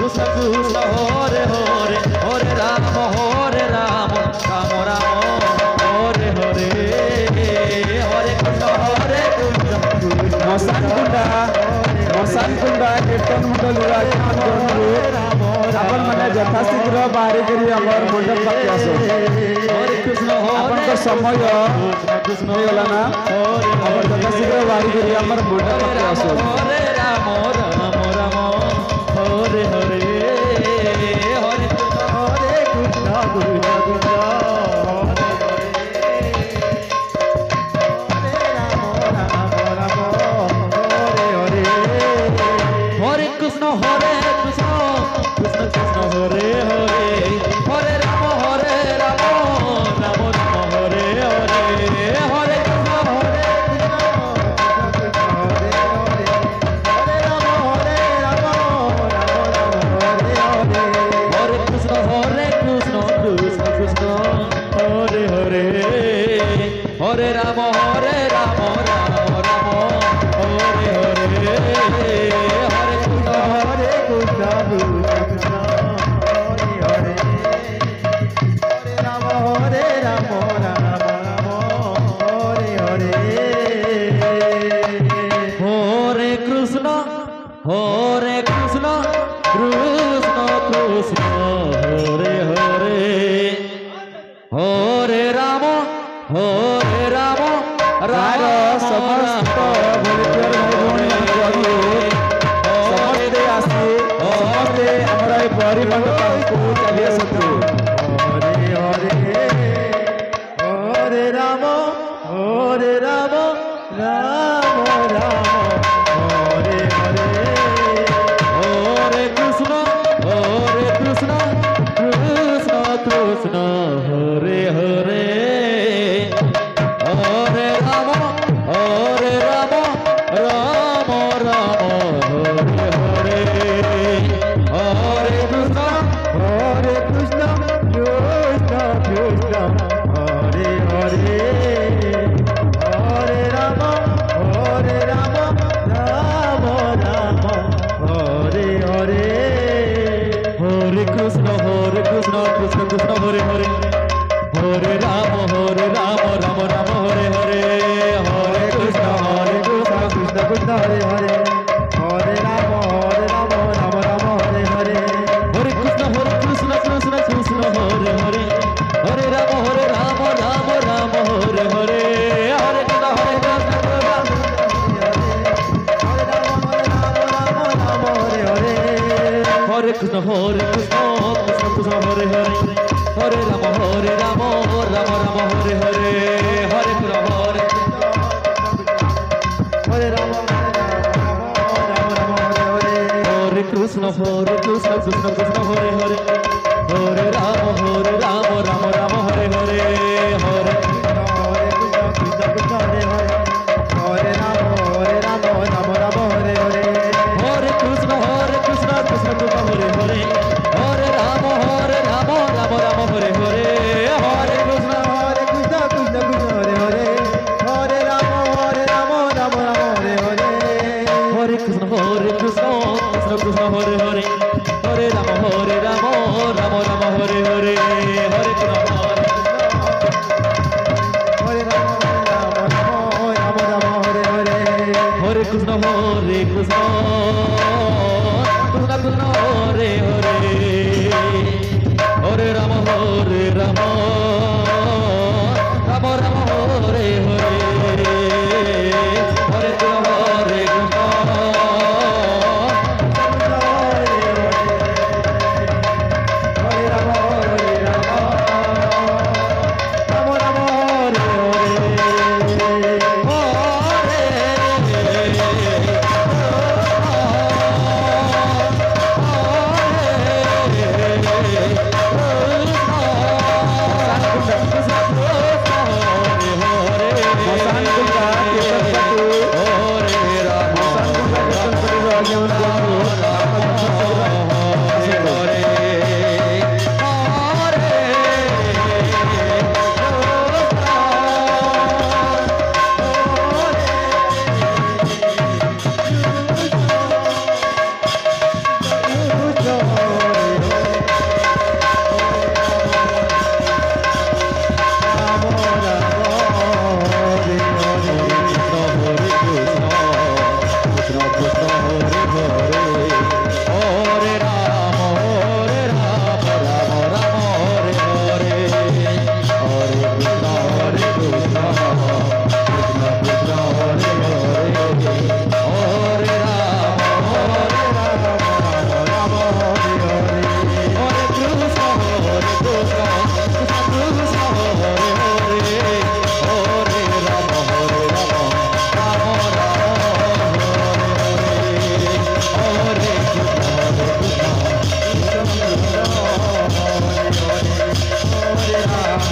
Krishna Hare Hare Hare Rama Rama Rama Hare Hare Hare Krishna मसान कुंडा कीर्तन मंडल अपन मैंने यथाशीघ्र बाहरी करी हमर मंडप पाके आसो Hare Krishna अपन तो समय होगला ना हमर यथाशीघ्र बाहरी करी हमर मंडप पाके आसो Hare Rama Rama Rama Hare Hare Hare Krishna Krishna Hare Krishna Hare Krishna Krishna Krishna Hare Hare Hare Rama Rama Rama Hare Hare Hare Krishna Hare Krishna Hare Krishna Krishna Krishna Hare Hare Hare Rama Rama Rama Hare Hare Hare Krishna Krishna Hare Rama Rama Hare Hare Krishna Krishna Krishna Hare Hare Hare Rama Rama समस्त भोलेश्वर भाई समस्ते आसी समस्ते हमरा परिवार को चली आसतु Hare Hare Hare Rama Rama Rama Hare Hare Hare Krishna Krishna Krishna Hare Hare Hare Rama Rama Rama Hare Hare Hare Krishna Krishna Krishna Hare Hare Hare Rama Rama Rama Hare Hare Hare Krishna Krishna Krishna Hare Hare Hare Rama Rama Rama Hare Hare Hare Krishna Krishna Krishna Hare Hare Hare Rama Rama Rama Hare Hare Hare Krishna Krishna Krishna Hare Hare Hare Rama Rama Rama Hare Hare Hare Krishna Hare Krishna Krishna Hare Hare Hare Rama Rama Rama Hare Hare Hare Krishna Hare Rama Hare Krishna Krishna Hare Hare Hare Rama Rama Hare Hare Hare Krishna Hare Hare Rama Rama Hare Hare Hare Krishna Krishna Hare Hare Hare Rama Rama Hare Hare Hare Krishna Krishna Hare Hare Hare Rama Rama Hare Hare Hare Krishna Krishna Hare Hare Hare Rama Rama Hare Hare Hare Krishna Hare Krishna